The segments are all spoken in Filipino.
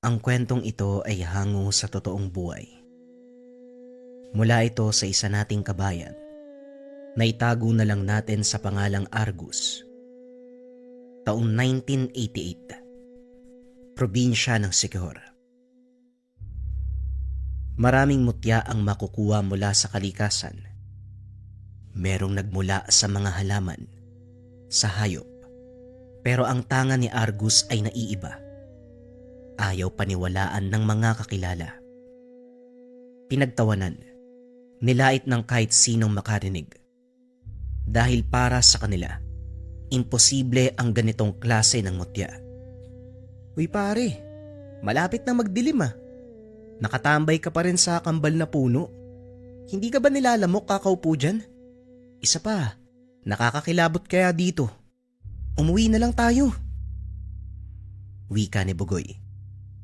Ang kwentong ito ay hango sa totoong buhay. Mula ito sa isa nating kabayan na itago na lang natin sa pangalang Argus. Taong 1988, probinsya ng Siquijor. Maraming mutya ang makukuha mula sa kalikasan. Merong nagmula sa mga halaman, sa hayop. Pero ang tanga ni Argus ay naiiba. Ayaw paniwalaan ng mga kakilala. Pinagtawanan, nilait ng kahit sinong makarinig. Dahil para sa kanila, imposible ang ganitong klase ng mutya. Uy pare, malapit na magdilim ah. Nakatambay ka pa rin sa kambal na puno. Hindi ka ba nilalamok kakaupo dyan? Isa pa, nakakakilabot kaya dito. Umuwi na lang tayo. Wika ni Bugoy.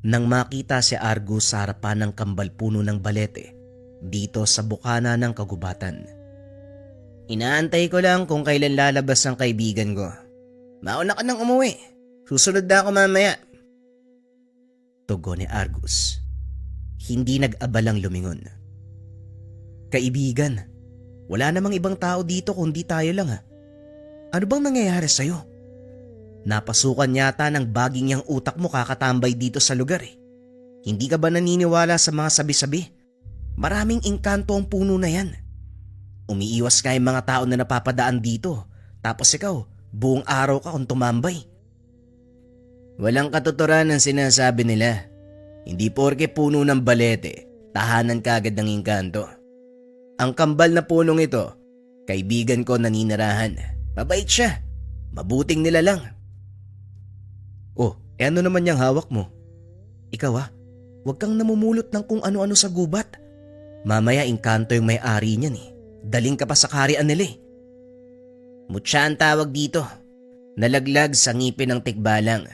Nang makita si Argus sa harapan ng kambal puno ng balete dito sa bukana ng kagubatan. Inaantay ko lang kung kailan lalabas ang kaibigan ko. Mauna ka nang umuwi. Susunod na ako mamaya. Tugon ni Argus. Hindi nag-abalang lumingon. Kaibigan, wala namang ibang tao dito kundi tayo lang ha. Ano bang nangyayari sa'yo? Napasukan yata ng baging yang utak mo kakatambay dito sa lugar eh. Hindi ka ba naniniwala sa mga sabi-sabi? Maraming engkanto ang puno na yan. Umiiwas ka yung mga tao na napapadaan dito. Tapos ikaw, buong araw ka kung tumambay. Walang katuturan ang sinasabi nila. Hindi porke puno ng balete, tahanan kagad ng engkanto. Ang kambal na punong ito, kaibigan ko naninirahan. Mabait siya. Mabuting nila lang. Oh, ano naman yung hawak mo? Ikaw huwag kang namumulot ng kung ano-ano sa gubat. Mamaya engkanto yung may-ari niyan eh. Daling ka pa sa kaharian nila eh. Mutya ang tawag dito. Nalaglag sa ngipin ng tikbalang.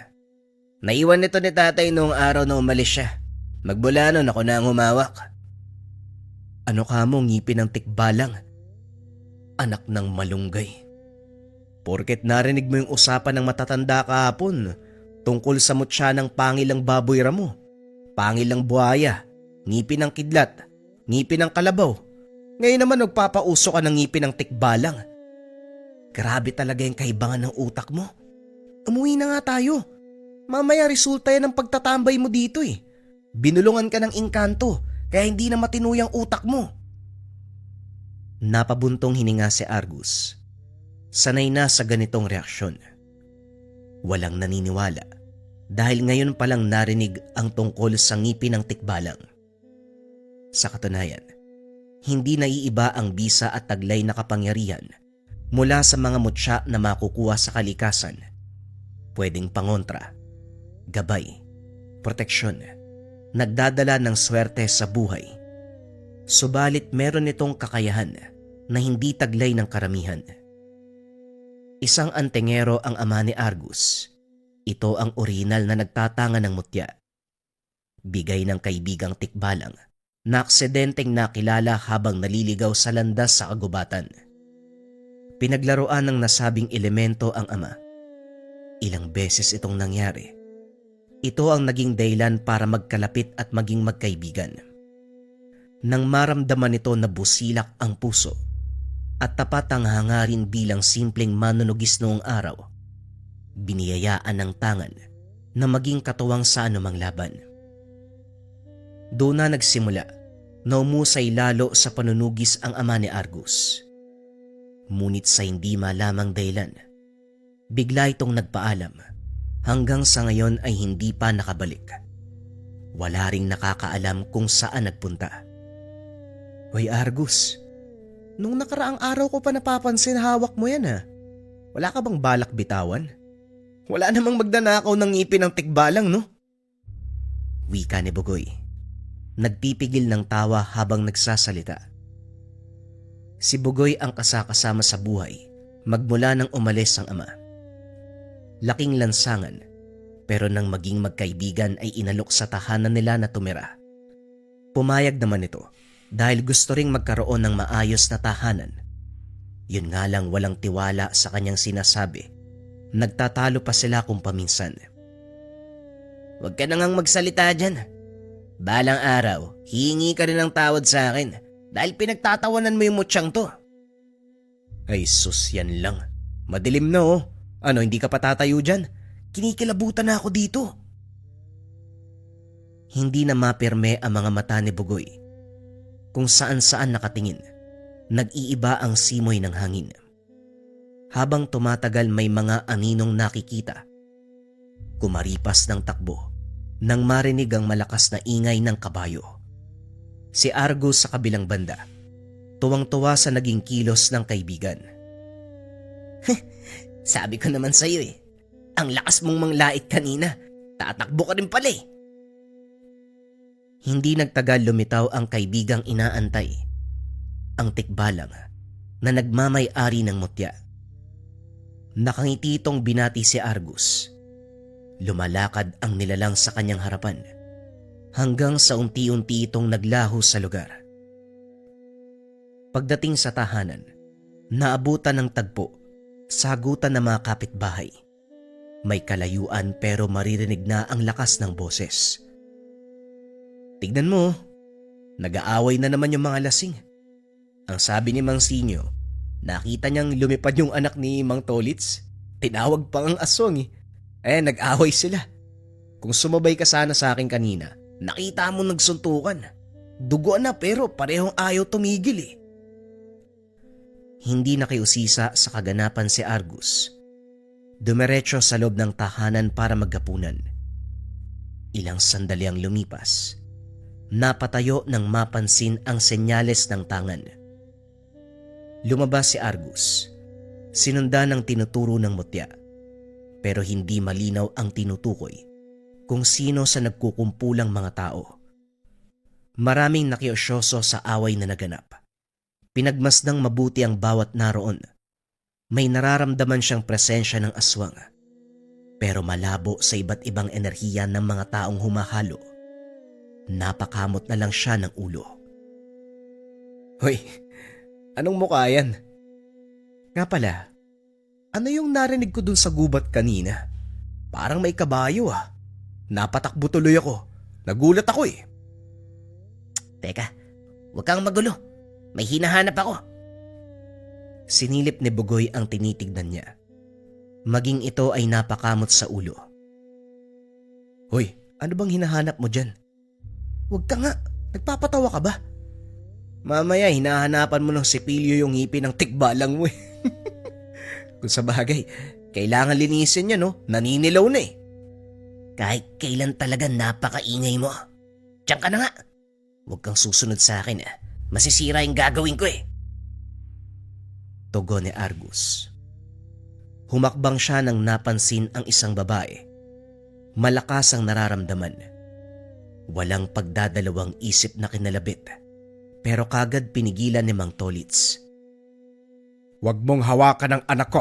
Naiwan nito ni tatay noong araw na umalis siya. Magmula nun ako na ang humawak. Ano ka mo ngipin ng tikbalang? Anak ng malunggay. Porket narinig mo yung usapan ng matatanda kahapon tungkol sa mutya ng pangilang baboy ramo, pangilang buhaya, ngipin ng kidlat, ngipin ng kalabaw. Ngayon naman nagpapauso ka ng ngipin ng tikbalang. Grabe talaga yung kaibangan ng utak mo. Umuwi na nga tayo. Mamaya resulta yan ng pagtatambay mo dito eh. Binulungan ka ng engkanto kaya hindi na matinuyang utak mo. Napabuntong hininga si Argus. Sanay na sa ganitong reaksyon. Walang naniniwala dahil ngayon palang narinig ang tungkol sa ngipin ng tikbalang. Sa katunayan, hindi naiiba ang bisa at taglay na kapangyarihan mula sa mga mutya na makukuha sa kalikasan. Pwedeng pangontra, gabay, proteksyon, nagdadala ng swerte sa buhay. Subalit meron itong kakayahan na hindi taglay ng karamihan. Isang antingero ang ama ni Argus. Ito ang orihinal na nagtatanga ng mutya. Bigay ng kaibigang tikbalang na aksidenteng nakilala habang naliligaw sa landas sa kagubatan. Pinaglaruan ng nasabing elemento ang ama. Ilang beses itong nangyari. Ito ang naging dahilan para magkalapit at maging magkaibigan. Nang maramdaman nito na busilak ang puso at tapat ang hangarin bilang simpleng manunugis noong araw, biniyayaan ng tangan na maging katuwang sa anumang laban. Doon na nagsimula na umusay lalo sa panunugis ang ama ni Argus. Ngunit sa hindi malamang dahilan, bigla itong nagpaalam hanggang sa ngayon ay hindi pa nakabalik. Wala ring nakakaalam kung saan nagpunta. Hoy Argus, nung nakaraang araw ko pa napapansin hawak mo yan ha. Wala ka bang balak bitawan? Wala namang magdanakaw ng ngipin ng tikbalang no? Wika ni Bugoy. Nagpipigil ng tawa habang nagsasalita. Si Bugoy ang kasakasama sa buhay magmula nang umalis ang ama. Laking lansangan pero nang maging magkaibigan ay inalok sa tahanan nila na tumira. Pumayag naman ito dahil gusto ring magkaroon ng maayos na tahanan. Yun nga lang walang tiwala sa kanyang sinasabi. Nagtatalo pa sila kung paminsan. Huwag ka na ngang magsalita dyan. Balang araw, hihingi ka rin ng tawad sa akin dahil pinagtatawanan mo yung mutsyang to. Ay sus, yan lang. Madilim na oh. Ano, hindi ka patatayo dyan? Kinikilabutan na ako dito. Hindi na mapirme ang mga mata ni Bugoy. Kung saan-saan nakatingin, nag-iiba ang simoy ng hangin. Habang tumatagal may mga aninong nakikita. Kumaripas ng takbo nang marinig ang malakas na ingay ng kabayo. Si Argus sa kabilang banda, tuwang-tuwa sa naging kilos ng kaibigan. Sabi ko naman sa'yo eh, ang lakas mong manglait kanina, tatakbo ka rin pala eh. Hindi nagtagal lumitaw ang kaibigang inaantay, ang tikbalang na nagmamay-ari ng mutya. Nakangiti itong binati si Argus. Lumalakad ang nilalang sa kanyang harapan hanggang sa unti-unti itong naglaho sa lugar. Pagdating sa tahanan, naabutan ng tagpo, sagutan ng mga kapitbahay. May kalayuan pero maririnig na ang lakas ng boses. Tignan mo, nag-aaway na naman yung mga lasing. Ang sabi ni Mang Sinyo, nakita niyang lumipad yung anak ni Mang Tolits. Tinawag pa ang aswang eh. Nag-away sila. Kung sumabay ka sana sa akin kanina, nakita mo nagsuntukan. Dugo na pero parehong ayaw tumigil eh. Hindi nakiusisa sa kaganapan si Argus. Dumiretso sa loob ng tahanan para maghapunan. Ilang sandali ang lumipas. Napatayo nang mapansin ang senyales ng tangan. Lumabas si Argus. Sinundan ng tinuturo ng mutya. Pero hindi malinaw ang tinutukoy kung sino sa nagkukumpulang mga tao. Maraming nakiusyoso sa away na naganap. Pinagmasdang mabuti ang bawat naroon. May nararamdaman siyang presensya ng aswang. Pero malabo sa iba't ibang enerhiya ng mga taong humahalo. Napakamot na lang siya ng ulo. Hoy, anong mukha yan? Nga pala, ano yung narinig ko dun sa gubat kanina? Parang may kabayo ah. Napatakbo tuloy ako. Nagulat ako eh. Teka, huwag kang magulo. May hinahanap ako. Sinilip ni Bugoy ang tinitignan niya. Maging ito ay napakamot sa ulo. Hoy, ano bang hinahanap mo dyan? Huwag ka nga, nagpapatawa ka ba? Mamaya hinahanapan mo ng sipilyo yung ngipin ng tikbalang mo eh. Kung sa bagay, kailangan linisin niya no, naninilaw na eh. Kahit kailan talaga napakaingay mo. Diyan ka na nga. Huwag kang susunod sa akin ah. Masisira yung gagawin ko eh. Tugon ni Argus. Humakbang siya nang napansin ang isang babae. Malakas ang nararamdaman. Walang pagdadalawang isip na kinalabit. Pero kagad pinigilan ni Mang Tolits. Huwag mong hawakan ang anak ko.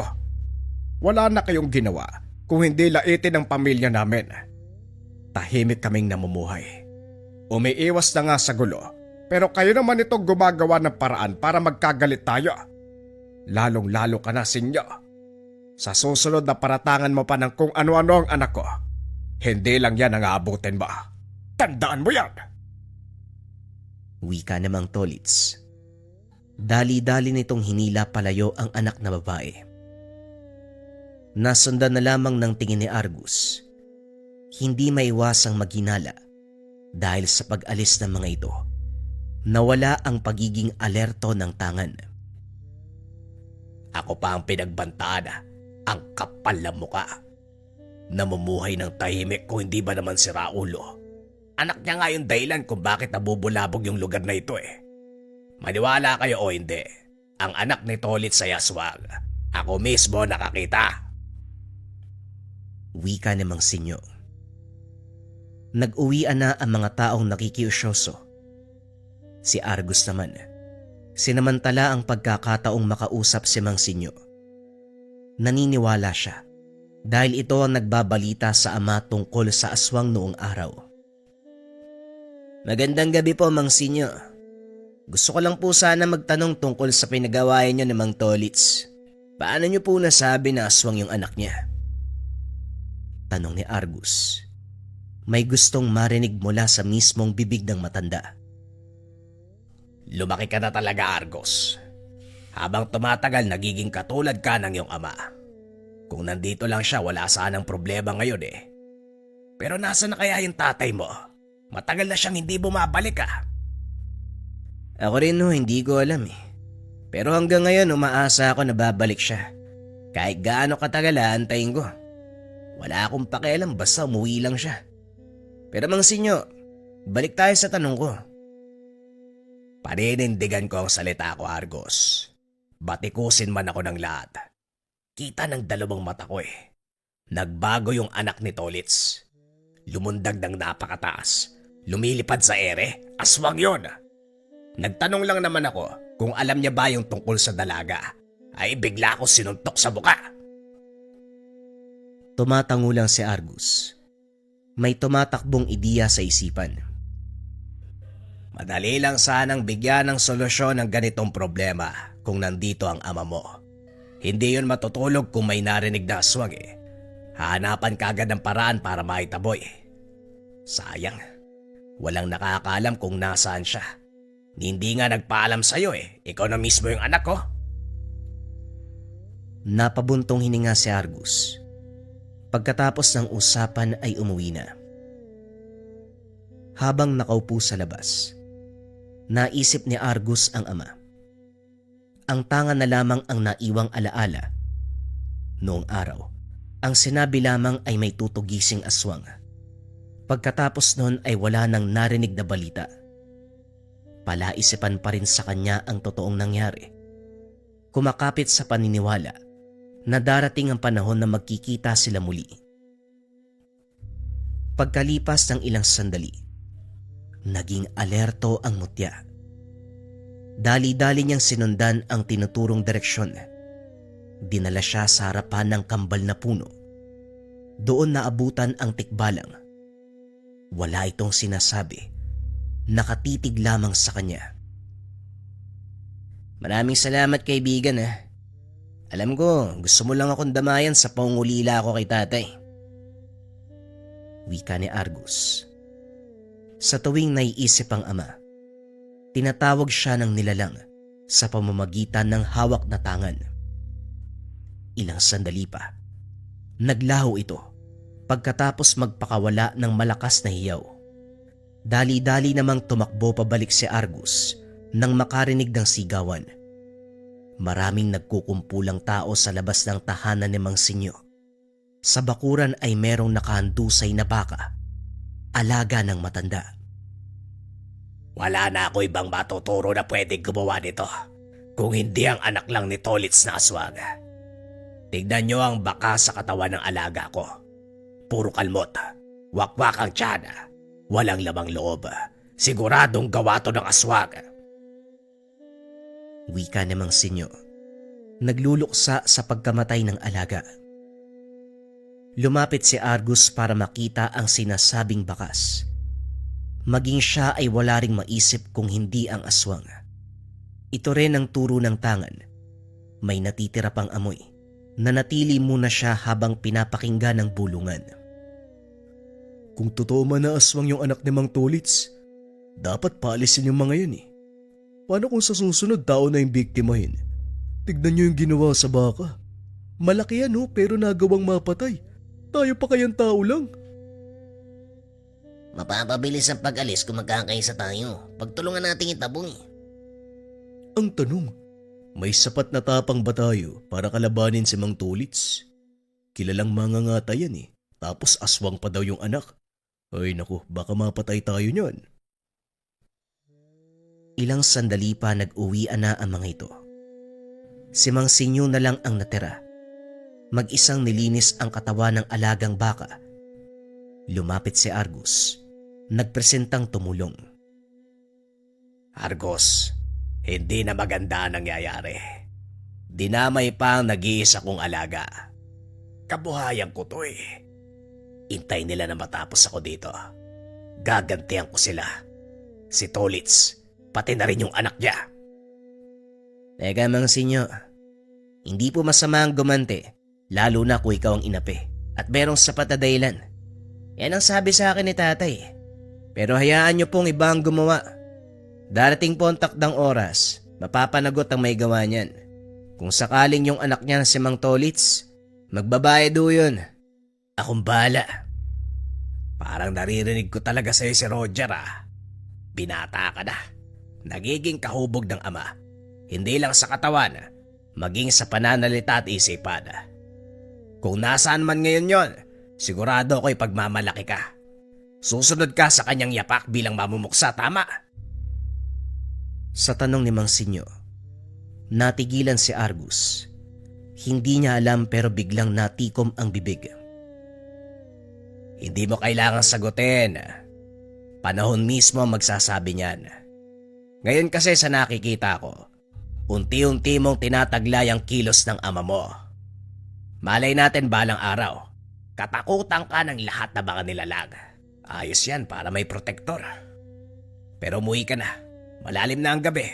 Wala na kayong ginawa kung hindi laitin ang pamilya namin. Tahimik kaming namumuhay. Umiiwas na nga sa gulo, pero kayo naman itong gumagawa ng paraan para magkagalit tayo. Lalong-lalo ka na, Sinyo. Sa susunod na paratangan mo pa ng kung ano-ano ang anak ko, hindi lang yan ang aabutin mo. Tandaan mo yan! Wika ni Mang Tolits. Dali-dali nitong hinila palayo ang anak na babae. Nasundan na lamang ng tingin ni Argus. Hindi maiwasang maghinala dahil sa pag-alis ng mga ito. Nawala ang pagiging alerto ng tangan. Ako pa ang pinagbantaan, ang kapal na muka. Namumuhay ng tahimik kung hindi ba naman si Raulo. Anak niya nga yung dahilan kung bakit nabubulabog yung lugar na ito eh. Maniwala kayo o hindi, ang anak ni Tolit sa Yaswag, ako mismo nakakita. Wika ni Mang Sinyo. Nag-uwian na ang mga taong nakikiusyoso. Si Argus naman, sinamantala ang pagkakataong makausap si Mang Sinyo. Naniniwala siya dahil ito ang nagbabalita sa ama tungkol sa aswang noong araw. Magandang gabi po, Mang Sinyo. Gusto ko lang po sana magtanong tungkol sa pinagawayan niyo ni Mang Tolits. Paano niyo po nasabi na aswang yung anak niya? Tanong ni Argus. May gustong marinig mula sa mismong bibig ng matanda. Lumaki ka na talaga, Argos. Habang tumatagal, nagiging katulad ka ng iyong ama. Kung nandito lang siya, wala sanang problema ngayon eh. Pero nasa na kaya yung tatay mo? Matagal na siyang hindi bumabalik ah. Ako rin hindi ko alam eh. Pero hanggang ngayon umaasa ako na babalik siya. Kahit gaano katagal antayin ko. Wala akong pakialam basta umuwi lang siya. Pero Mang Sinyo, balik tayo sa tanong ko. Paninindigan ko ang salita ko, Argos. Batikusin man ako ng lahat. Kita ng dalawang mata ko eh. Nagbago yung anak ni Tolits. Lumundag ng napakataas. Lumilipad sa ere. Aswang yon. Nagtanong lang naman ako kung alam niya ba yung tungkol sa dalaga. Ay bigla ako sinuntok sa buka. Tumatango lang si Argus. May tumatakbong ideya sa isipan. Madali lang sanang bigyan ng solusyon ng ganitong problema kung nandito ang ama mo. Hindi yun matutulog kung may narinig na aswang eh. Hahanapan kagad ng paraan para maitaboy. Sayang, walang nakakaalam kung nasaan siya. Hindi nga nagpaalam sa'yo eh. Ikaw na mismo yung anak ko. Napabuntong hininga si Argus. Pagkatapos ng usapan ay umuwi na. Habang nakaupo sa labas, naisip ni Argus ang ama. Ang tanga na lamang ang naiwang alaala. Noong araw, ang sinabi lamang ay may tutugising aswang. Pagkatapos noon ay wala nang narinig na balita. Palaisipan pa rin sa kanya ang totoong nangyari. Kumakapit sa paniniwala na darating ang panahon na magkikita sila muli. Pagkalipas ng ilang sandali, naging alerto ang mutya. Dali-dali niyang sinundan ang tinuturong direksyon. Dinala siya sa harapan ng kambal na puno. Doon naabutan ang tikbalang. Wala itong sinasabi. Nakatitig lamang sa kanya. Maraming salamat kaibigan ah. Alam ko, gusto mo lang akong damayan sa pangungulila ko kay tatay. Wika ni Argus. Sa tuwing naiisip ang ama, tinatawag siya ng nilalang sa pamamagitan ng hawak na tangan. Ilang sandali pa, naglaho ito pagkatapos magpakawala ng malakas na hiyaw. Dali-dali namang tumakbo pabalik si Argus nang makarinig ng sigawan. Maraming nagkukumpulang tao sa labas ng tahanan ni Mang Sinyo. Sa bakuran ay merong nakahandusay na baka, alaga ng matanda. Wala na ako ibang matuturo na pwedeng gumawa nito kung hindi ang anak lang ni Tolits na aswang. Tignan niyo ang baka sa katawan ng alaga ko. Puro kalmot, wakwak ang tiyan, walang lamang loob. Siguradong gawa to ng aswang. Wika ni Mang Sinyo, nagluluksa sa pagkamatay ng alaga. Lumapit si Argus para makita ang sinasabing bakas. Maging siya ay wala ring maisip kung hindi ang aswang. Ito rin ang turo ng tangan. May natitira pang amoy. Nanatili muna siya habang pinapakinggan ng bulungan. Kung totoo man na aswang yung anak ni Mang Tolits, dapat paalisin yung mga yan eh. Paano kung sa susunod tao na yung biktimahin? Tignan niyo yung ginawa sa baka. Malaki yan pero nagawang mapatay. Tayo pa kayang tao lang. Mapapabilis ang pag-alis kung magkakaisa tayo. Pagtulungan nating itabong eh. Ang tanong, may sapat na tapang ba tayo para kalabanin si Mang Tolits? Kilalang mangangata yan eh. Tapos aswang pa daw yung anak. Ay naku, baka mapatay tayo niyan. Ilang sandali pa nag-uwian na ang mga ito. Si Mang Sinyo na lang ang natira. Mag-isang nilinis ang katawan ng alagang baka. Lumapit si Argus. Nagpresentang tumulong. Argos, hindi na maganda ang nangyayari. Dinamay pa ang nag-iisa kong alaga. Kabuhayan ko to eh. Intay nila na matapos ako dito. Gagantihan ko sila. Si Tolits, pati na rin yung anak niya. Teka Mang Sinyo, hindi po masama ang gumante, lalo na kung ikaw ang inapi at merong sapat na dahilan. Yan ang sabi sa akin ni tatay. Pero hayaan niyo pong iba ang gumawa. Darating po ang takdang oras, mapapanagot ang may gawa niyan. Kung sakaling yung anak niya na si Mang Tolits, magbabayad do yun. Akong bahala. Parang naririnig ko talaga sa'yo si Roger Binata ka na. Nagiging kahubog ng ama. Hindi lang sa katawan, maging sa pananalita at isipan. Kung nasaan man ngayon yon, sigurado ako'y pagmamalaki ka. Susunod ka sa kanyang yapak bilang mamumuksa, tama? Sa tanong ni Mang Sinyo, natigilan si Argus. Hindi niya alam pero biglang natikom ang bibig. Hindi mo kailangang sagutin. Panahon mismo ang magsasabi niyan. Ngayon kasi sa nakikita ko, unti-unti mong tinataglay ang kilos ng ama mo. Malay natin balang araw, katakutan ka ng lahat na mga nilalag. Ayos yan para may protektor. Pero umuwi ka na, malalim na ang gabi.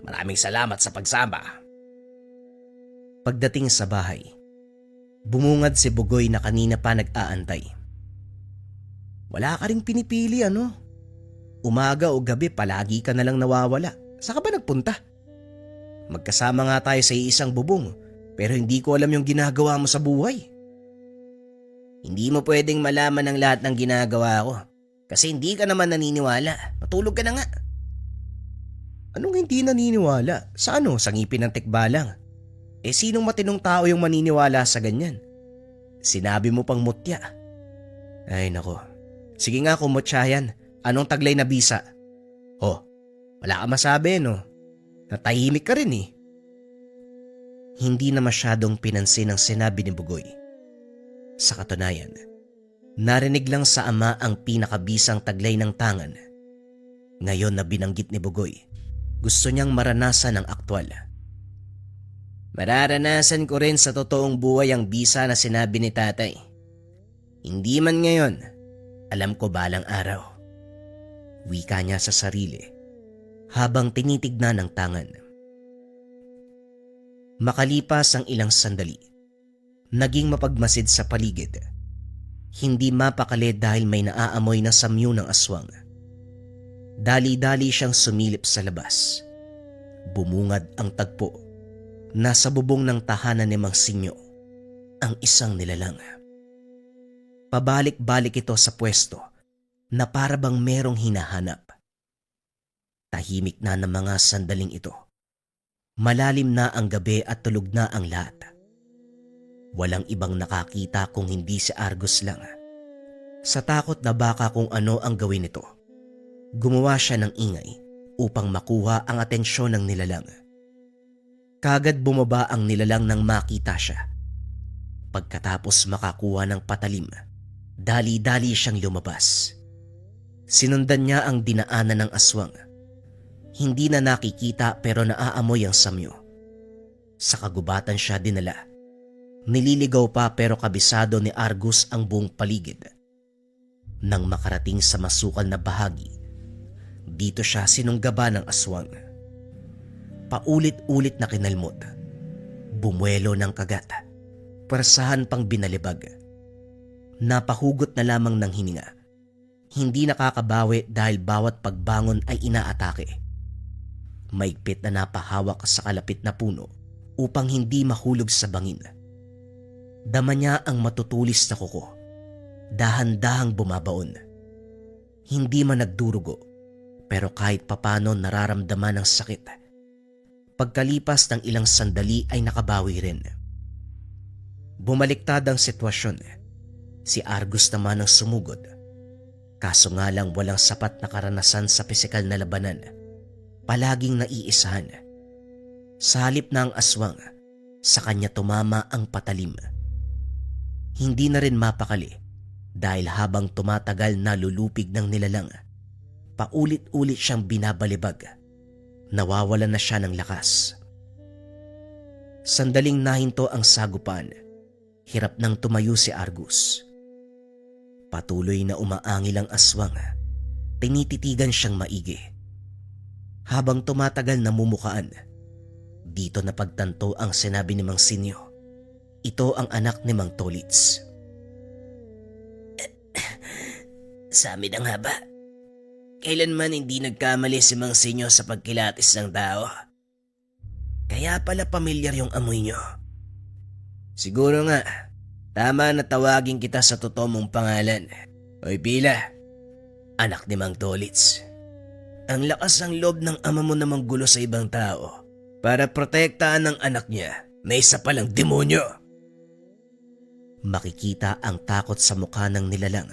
Maraming salamat sa pagsama. Pagdating sa bahay, bumungad si Bugoy na kanina pa nag-aantay. Wala ka ring pinipili ano? Umaga o gabi palagi ka na lang nawawala. Saan ka ba nagpunta? Magkasama nga tayo sa isang bubong pero hindi ko alam yung ginagawa mo sa buhay. Hindi mo pwedeng malaman ang lahat ng ginagawa ko kasi hindi ka naman naniniwala. Matulog ka na nga. Anong hindi naniniwala? Sa ano? Sa ngipin ng tikbalang? Sinong matinong tao yung maniniwala sa ganyan? Sinabi mo pang mutya. Ay nako. Sige nga kung mutya yan. Anong taglay na bisa? Wala ka masabi no? Natahimik ka rin Hindi na masyadong pinansin ang sinabi ni Bugoy. Sa katunayan, narinig lang sa ama ang pinakabisang taglay ng tangan. Ngayon na binanggit ni Bugoy, gusto niyang maranasan ang aktwal. Mararanasan ko rin sa totoong buhay ang bisa na sinabi ni tatay. Hindi man ngayon, alam ko balang araw. Wika niya sa sarili habang tinitignan ang tangan. Makalipas ang ilang sandali, naging mapagmasid sa paligid. Hindi mapakali dahil may naaamoy na samyo ng aswang. Dali-dali siyang sumilip sa labas. Bumungad ang tagpo. Nasa bubong ng tahanan ni Mang Sinyo ang isang nilalang. Pabalik-balik ito sa pwesto na para bang merong hinahanap. Tahimik na ng mga sandaling ito. Malalim na ang gabi at tulog na ang lahat. Walang ibang nakakita kung hindi si Argus lang. Sa takot na baka kung ano ang gawin nito, gumawa siya ng ingay upang makuha ang atensyon ng nilalang. Kagad bumaba ang nilalang nang makita siya. Pagkatapos makakuha ng patalim, dali-dali siyang lumabas. Sinundan niya ang dinaanan ng aswang. Hindi na nakikita pero naaamoy ang samyo. Sa kagubatan siya dinala. Nililigaw pa pero kabisado ni Argus ang buong paligid. Nang makarating sa masukal na bahagi, dito siya sinunggaba ng aswang. Paulit-ulit na kinalmot. Bumuelo ng kagat. Pwersahan pang binalibag. Napahugot na lamang ng hininga. Hindi nakakabawi dahil bawat pagbangon ay inaatake. Maigpit na napahawak sa kalapit na puno upang hindi mahulog sa bangin. Dama niya ang matutulis na kuko. Dahan-dahang bumabaon. Hindi man nagdurugo, pero kahit papano nararamdaman ang sakit. Pagkalipas ng ilang sandali ay nakabawi rin. Bumaliktad ang sitwasyon. Si Argus naman ang sumugod. Kaso nga lang walang sapat na karanasan sa pisikal na labanan. Palaging naiisahan. Sa halip na ang aswang, sa kanya tumama ang patalim. Hindi na rin mapakali dahil habang tumatagal nalulupig ng nilalang, paulit-ulit siyang binabalibag. Nawawalan na siya ng lakas. Sandaling nahinto ang sagupan. Hirap nang tumayo si Argus. Patuloy na umaangil ang aswang. Tinititigan siyang maigi. Habang tumatagal na mumukaan, dito napagtanto ang sinabi ni Mang Sinyo. Ito ang anak ni Mang Tolits. Sa amin ang haba. Kailanman hindi nagkamali si Mang Sinyo sa pagkilatis ng tao. Kaya pala pamilyar yung amoy nyo. Siguro nga, tama na tawagin kita sa totoo mong pangalan. Oy Pila, anak ni Mang Tolits. Ang lakas ng loob ng ama mo na manggulo sa ibang tao para protektahan ng anak niya na isa palang demonyo. Makikita ang takot sa mukha ng nilalang,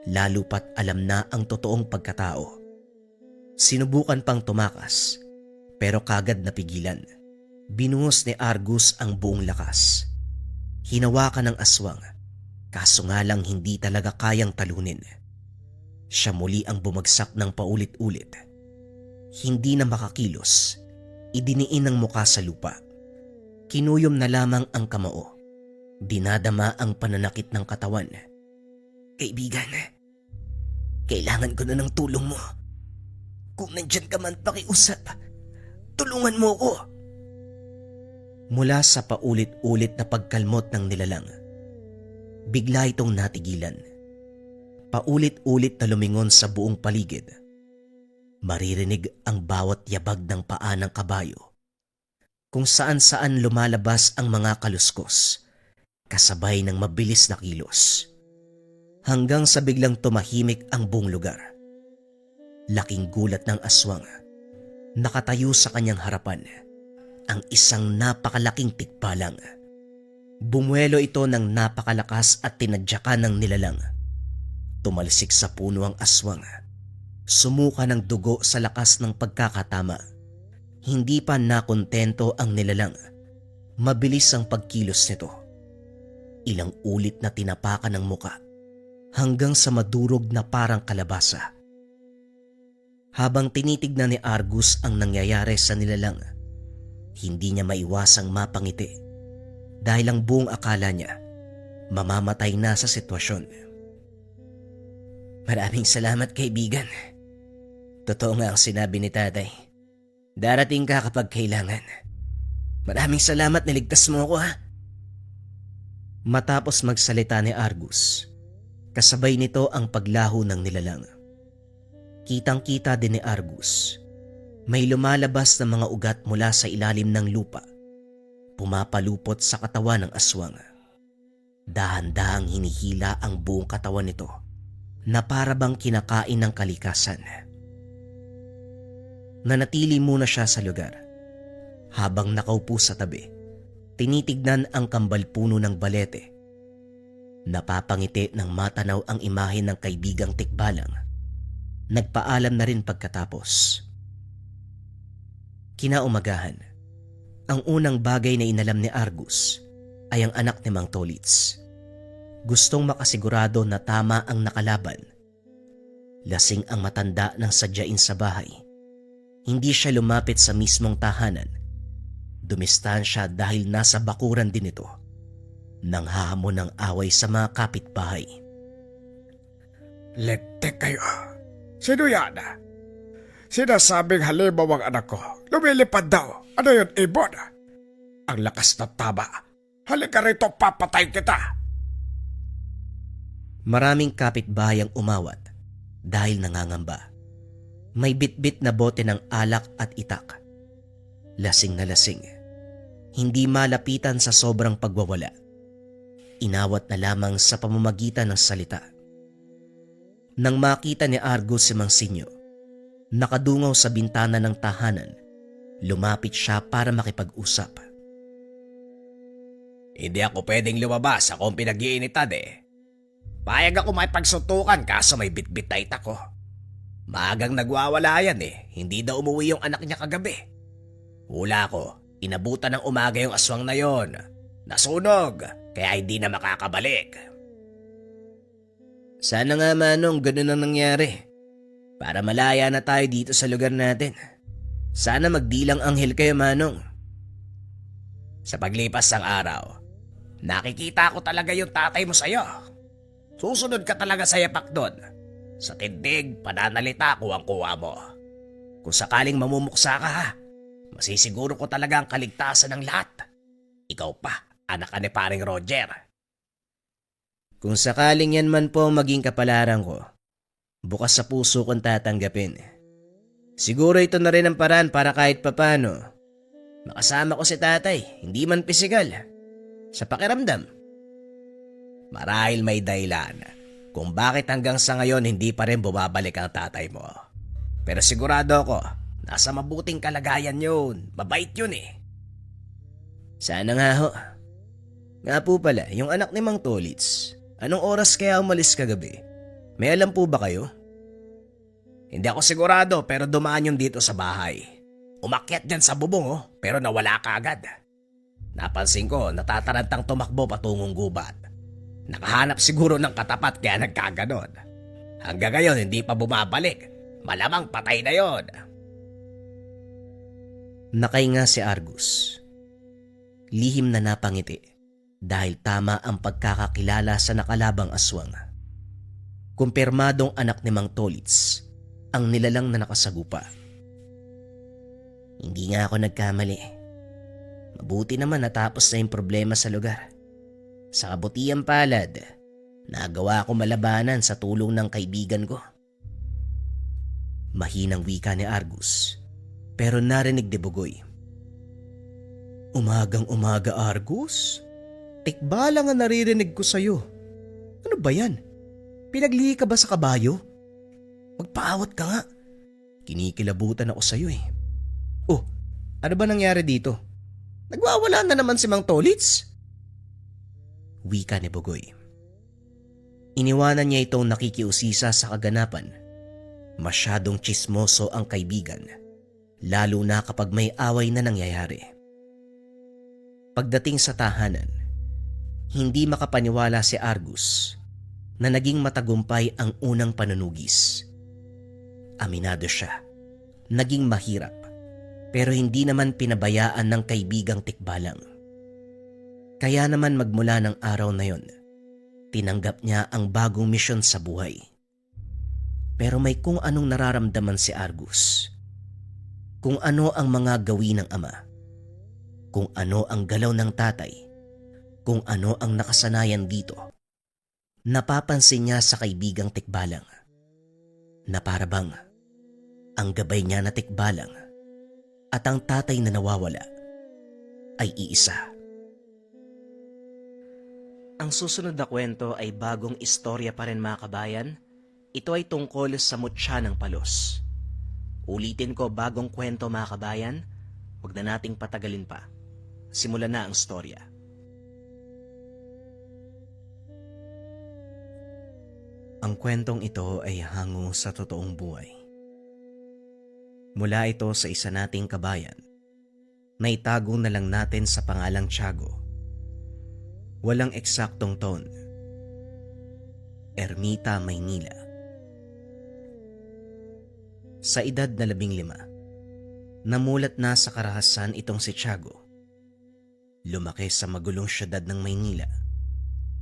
lalo pat alam na ang totoong pagkatao. Sinubukan pang tumakas, pero kagad napigilan. Binuhos ni Argus ang buong lakas. Hinawakan ng aswang, kaso nga lang hindi talaga kayang talunin. Siya muli ang bumagsak ng paulit-ulit. Hindi na makakilos, idiniin ang muka sa lupa. Kinuyom na lamang ang kamao. Dinadama ang pananakit ng katawan. Kaibigan, kailangan ko na ng tulong mo. Kung nandyan ka man pakiusap, tulungan mo ko. Mula sa paulit-ulit na pagkalmot ng nilalang, bigla itong natigilan. Paulit-ulit na lumingon sa buong paligid. Maririnig ang bawat yabag ng paa ng kabayo. Kung saan-saan lumalabas ang mga kaluskos, kasabay ng mabilis na kilos. Hanggang sa biglang tumahimik ang buong lugar. Laking gulat ng aswang. Nakatayo sa kanyang harapan ang isang napakalaking tikbalang. Bumuelo ito ng napakalakas at tinadyakan ng nilalang. Tumalsik sa puno ang aswang. Sumuka ng dugo sa lakas ng pagkakatama. Hindi pa nakontento ang nilalang. Mabilis ang pagkilos nito. Ilang ulit na tinapakan ng muka hanggang sa madurog na parang kalabasa. Habang tinitignan ni Argus ang nangyayari sa nilalang, hindi niya maiwasang mapangiti dahil ang buong akala niya mamamatay na sa sitwasyon. Maraming salamat, kaibigan. Totoo nga ang sinabi ni tatay. Darating ka kapag kailangan. Maraming salamat, niligtas mo ako, ha. Matapos magsalita ni Argus, kasabay nito ang paglaho ng nilalang. Kitang-kita din ni Argus. May lumalabas na mga ugat mula sa ilalim ng lupa. Pumapalupot sa katawan ng aswang. Dahan-dahang hinihila ang buong katawan nito na para bang kinakain ng kalikasan. Nanatili muna siya sa lugar. Habang nakaupo sa tabi, tinitignan ang kambalpuno ng balete. Napapangiti ng matanaw ang imahe ng kaibigang tikbalang. Nagpaalam na rin pagkatapos. Kinaumagahan, ang unang bagay na inalam ni Argus ay ang anak ni Mang Tolits. Gustong makasigurado na tama ang nakalaban. Lasing ang matanda ng sadyain sa bahay. Hindi siya lumapit sa mismong tahanan. Dumistahan siya dahil nasa bakuran din ito. Nanghahamon ng away sa mga kapitbahay. Letek kayo. Sino yan? Sinasabing halimaw ang anak ko. Lumilipad daw. Ano yun, ibon? Ang lakas na tama. Halika rito, papatay kita. Maraming kapitbahay ang umawat dahil nangangamba. May bitbit na bote ng alak at itak. Lasing na lasing. Hindi malapitan sa sobrang pagwawala. Inawat na lamang sa pamamagitan ng salita. Nang makita ni Argus si Mang Sinyo, nakadungaw sa bintana ng tahanan, lumapit siya para makipag-usap. Hindi ako pwedeng lumabas, ako ang pinag-iinitan eh. Payag ako makipagsuntukan kaso may bitbit na itak ko. Maagang nagwawala yan eh, hindi daw umuwi yung anak niya kagabi. Hula ko, inabutan ng umaga yung aswang na yon. Nasunog, kaya hindi na makakabalik. Sana nga Manong ganun ang nangyari. Para malaya na tayo dito sa lugar natin. Sana magdilang anghel kayo Manong. Sa paglipas ng araw, nakikita ko talaga yung tatay mo sa'yo. Susunod ka talaga sa yapak doon. Sa tindig, pananalita ko ang kuha mo. Kung sakaling mamumuksa ka ha, masisiguro ko talaga ang kaligtasan ng lahat. Ikaw pa, anak ka ni paring Roger. Kung sakaling yan man po maging kapalaran ko, Bukas sa puso kong tatanggapin. Siguro ito na rin ang paraan para kahit papano makasama ko si tatay, hindi man pisikal, sa pakiramdam. Marahil may dahilan kung bakit hanggang sa ngayon hindi pa rin bumabalik ang tatay mo. Pero sigurado ako, nasa mabuting kalagayan yun. Mabait yun eh. Sana nga ho. Nga po pala, yung anak ni Mang Tolits, anong oras kaya umalis kagabi? May alam po ba kayo? Hindi ako sigurado pero dumaan yun dito sa bahay. Umakyat dyan sa bubong pero nawala ka agad. Napansin ko natatarantang tumakbo patungong gubat. Nakahanap siguro ng katapat kaya nagkaganon. Hanggang ngayon hindi pa bumabalik. Malamang patay na yon. Nakahinga si Argus. Lihim na napangiti dahil tama ang pagkakakilala sa nakalabang aswang. Kumpirmadong anak ni Mang Tolits ang nilalang na nakasagupa. Hindi nga ako nagkamali. Mabuti naman natapos na yung problema sa lugar. Sa kabutiang palad, nagawa ko malabanan sa tulong ng kaibigan ko. Mahinang wika ni Argus, pero narinig ni Bugoy. Umagang umaga, Argus? Tikbala nga naririnig ko sa'yo. Ano ba yan? Pinaglihi ka ba sa kabayo? Magpaawat ka nga. Kinikilabutan ako sa'yo eh. Oh, ano ba nangyari dito? Nagwawala na naman si Mang Tolits? Wika ni Bugoy. Iniwanan niya itong nakikiusisa sa kaganapan. Masyadong tsismoso ang kaibigan, lalo na kapag may away na nangyayari. Pagdating sa tahanan, hindi makapaniwala si Argus na naging matagumpay ang unang panunugis. Aminado siya, naging mahirap, pero hindi naman pinabayaan ng kaibigang tikbalang. Kaya naman magmula ng araw na yon, tinanggap niya ang bagong misyon sa buhay. Pero may kung anong nararamdaman si Argus. Kung ano ang mga gawin ng ama. Kung ano ang galaw ng tatay. Kung ano ang nakasanayan dito. Napapansin niya sa kaibigang tikbalang. Na para bang ang gabay niya na tikbalang at ang tatay na nawawala ay iisa. Ang susunod na kwento ay bagong istorya pa rin mga kabayan. Ito ay tungkol sa mutya ng palos. Ulitin ko, bagong kwento mga kabayan. Huwag na nating patagalin pa. Simulan na ang storya. Ang kwentong ito ay hango sa totoong buhay. Mula ito sa isa nating kabayan na itago na lang natin sa pangalang Tiago. Walang eksaktong taon. Ermita, Maynila. Sa edad na 15, namulat na sa karahasan itong si Tiago. Lumaki sa magulong syudad ng Maynila,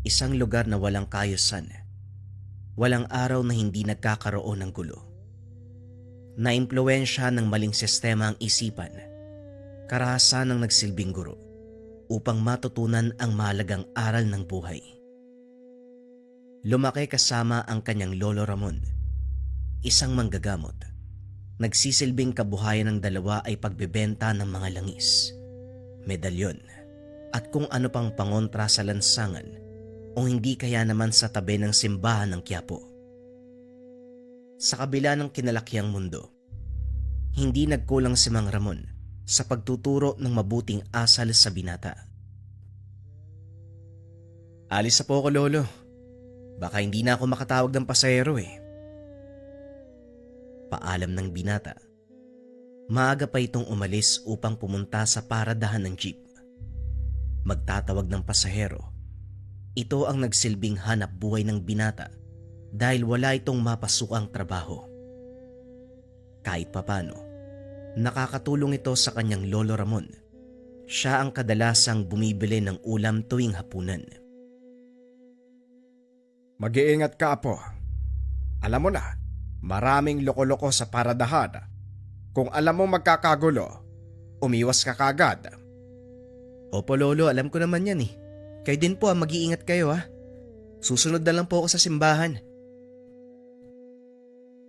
isang lugar na walang kaayusan, walang araw na hindi nagkakaroon ng gulo. Naimpluwensya ng maling sistema ang isipan, karahasan ng nagsilbing guro upang matutunan ang mahalagang aral ng buhay. Lumaki kasama ang kanyang lolo Ramon, isang manggagamot. Nagsisilbing kabuhayan ng dalawa ay pagbebenta ng mga langis, medalyon, at kung ano pang pangontra sa lansangan o hindi kaya naman sa tabi ng simbahan ng Quiapo. Sa kabila ng kinalakiang mundo, hindi nagkulang si Mang Ramon sa pagtuturo ng mabuting asal sa binata. Alis na po ako, lolo. Baka hindi na ako makatawag ng pasahero eh. Paalam ng binata. Maaga pa itong umalis upang pumunta sa paradahan ng jeep. Magtatawag ng pasahero. Ito ang nagsilbing hanap buhay ng binata dahil wala itong mapasukang trabaho. Kahit papano, nakakatulong ito sa kanyang lolo Ramon. Siya ang kadalasang bumibili ng ulam tuwing hapunan. Mag-iingat ka, Apo. Alam mo na, maraming loko-loko sa paradahan. Kung alam mo magkakagulo, umiwas ka kagad. Opo, lolo, alam ko naman yan eh. Kayo din po, mag-iingat kayo ha. Susunod na lang po ako sa simbahan.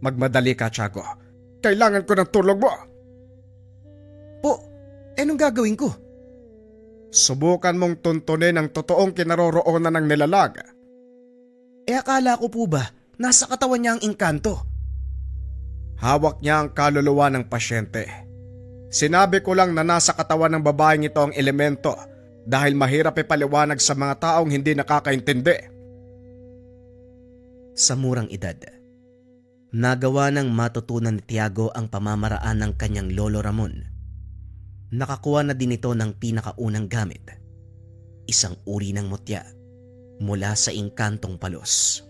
Magmadali ka, Tiago. Kailangan ko ng tulong mo. Po, anong gagawin ko? Subukan mong tuntunin ang totoong kinaroroonan ng nilalang. Akala ko po ba, nasa katawan niya ang engkanto? Hawak niya ang kaluluwa ng pasyente. Sinabi ko lang na nasa katawan ng babaeng ito ang elemento dahil mahirap ipaliwanag sa mga taong hindi nakakaintindi. Sa murang edad, nagawa ng matutunan ni Tiago ang pamamaraan ng kanyang lolo Ramon. Nakakuha na din ito ng pinakaunang gamit, isang uri ng mutya mula sa engkantong palos.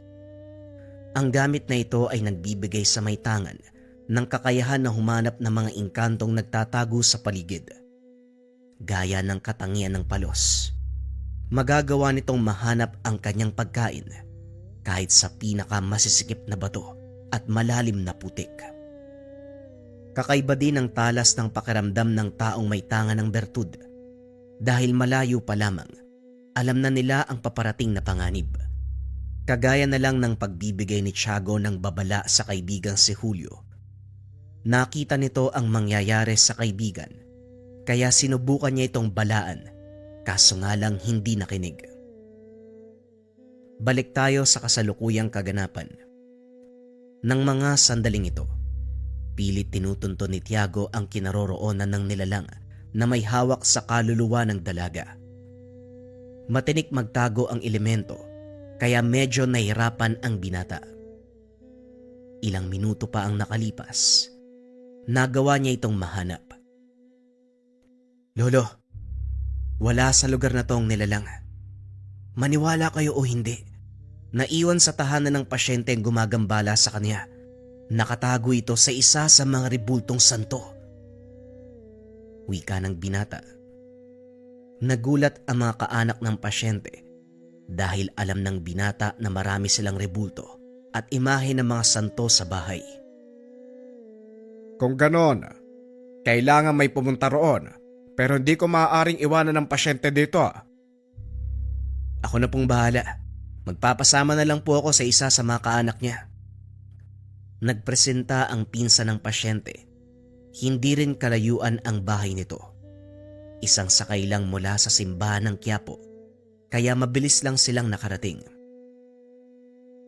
Ang gamit na ito ay nagbibigay sa may tangan ng kakayahan na humanap ng mga engkantong nagtatago sa paligid. Gaya ng katangian ng palos, magagawa nitong mahanap ang kanyang pagkain kahit sa pinakamasisiskip na bato at malalim na putik. Kakaiba din ang talas ng pakiramdam ng taong may tanga ng bertud dahil malayo pa lamang, alam na nila ang paparating na panganib. Kagaya na lang ng pagbibigay ni Tiago ng babala sa kaibigang si Julio. Nakita nito ang mangyayari sa kaibigan, kaya sinubukan niya itong balaan, kaso nga lang hindi nakinig. Balik tayo sa kasalukuyang kaganapan. Nang mga sandaling ito, pilit tinutunto ni Tiago ang kinaroroonan ng nilalang na may hawak sa kaluluwa ng dalaga. Matinik magtago ang elemento, kaya medyo nahirapan ang binata. Ilang minuto pa ang nakalipas, nagawa niya itong mahanap. Lolo, wala sa lugar na tong nilalang. Maniwala kayo o hindi, naiwan sa tahanan ng pasyente ang gumagambala sa kanya. Nakatago ito sa isa sa mga rebultong santo. Wika ng binata. Nagulat ang mga kaanak ng pasyente dahil alam ng binata na marami silang rebulto at imahe ng mga santo sa bahay. Kung ganon, kailangan may pumunta roon pero hindi ko maaaring iwanan ng pasyente dito. Ako na pong bahala. Magpapasama na lang po ako sa isa sa mga kaanak niya. Nagpresenta ang pinsan ng pasyente. Hindi rin kalayuan ang bahay nito. Isang sakay lang mula sa simbahan ng Quiapo, kaya mabilis lang silang nakarating.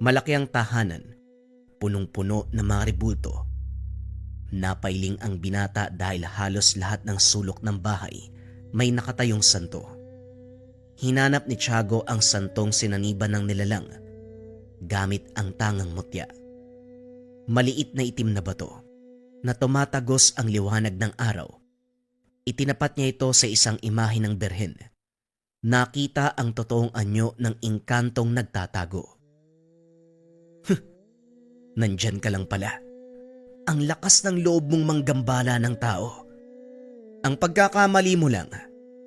Malaki ang tahanan, punong-puno ng mga rebulto. Napailing ang binata dahil halos lahat ng sulok ng bahay may nakatayong santo. Hinanap ni Tiago ang santong sinaniban ng nilalang gamit ang tangang mutya. Maliit na itim na bato na tumatagos ang liwanag ng araw. Itinapat niya ito sa isang imahe ng berhen. Nakita ang totoong anyo ng engkantong nagtatago. Nandyan ka lang pala. Ang lakas ng loob mong manggambala ng tao. Ang pagkakamali mo lang,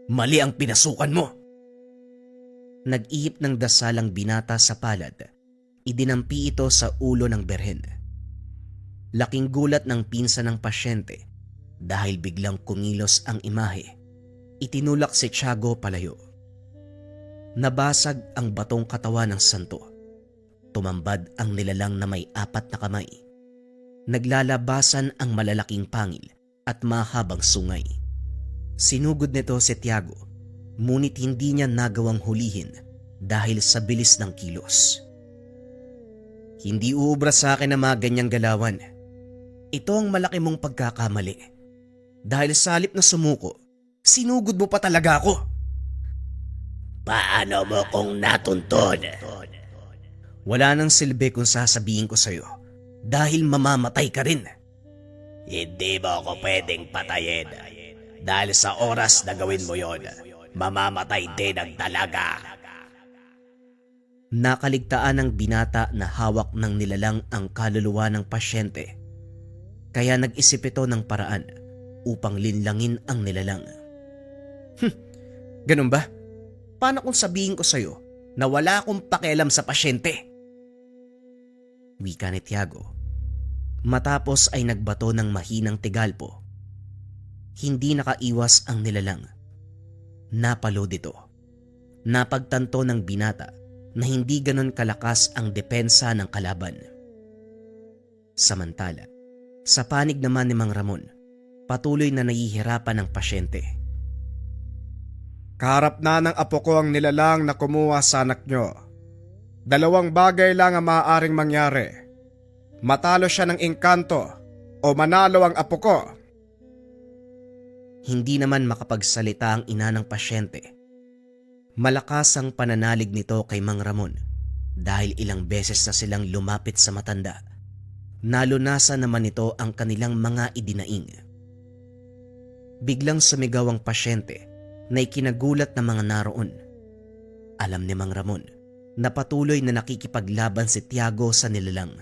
mali ang pinasukan mo. Nag-ihip ng dasalang binata sa palad. Idinampi ito sa ulo ng berhen. Laking gulat ng pinsan ng pasyente dahil biglang kumilos ang imahe. Itinulak si Tiago palayo. Nabasag ang batong katawan ng santo. Tumambad ang nilalang na may 4 na kamay. Naglalabasan ang malalaking pangil at mahabang sungay. Sinugod nito si Tiago, ngunit hindi niya nagawang hulihin dahil sa bilis ng kilos. Hindi uubra sa akin ang mga ganyang galawan. Ito ang malaki mong pagkakamali. Dahil sa halip na sumuko, sinugod mo pa talaga ako. Paano mo kung natuntun? Wala nang silbi kung sasabihin ko sa'yo dahil mamamatay ka rin. Hindi mo ako pwedeng patayin. Dahil sa oras na gawin mo yon, mamamatay din ang dalaga. Nakaligtaan ng binata na hawak ng nilalang ang kaluluwa ng pasyente. Kaya nag-isip ito ng paraan upang linlangin ang nilalang. Ganun ba? Paano kung sabihin ko sa'yo na wala akong pakialam sa pasyente? Wika ni Tiago. Matapos ay nagbato ng mahinang tigalpo. Hindi nakaiwas ang nilalang. Napalo dito. Napagtanto ng binata na hindi ganon kalakas ang depensa ng kalaban. Samantala, sa panig naman ni Mang Ramon, patuloy na nahihirapan ang pasyente. Kaharap na ng apo ko ang nilalang na kumuha sa anak nyo. 2 bagay lang ang maaaring mangyari. Matalo siya ng engkanto o manalo ang apo ko. Hindi naman makapagsalita ang ina ng pasyente. Malakas ang pananalig nito kay Mang Ramon dahil ilang beses na silang lumapit sa matanda. Nalunasan naman nito ang kanilang mga idinaing. Biglang sumigaw ang pasyente na ikinagulat ng mga naroon. Alam ni Mang Ramon na patuloy na nakikipaglaban si Tiago sa nilalang.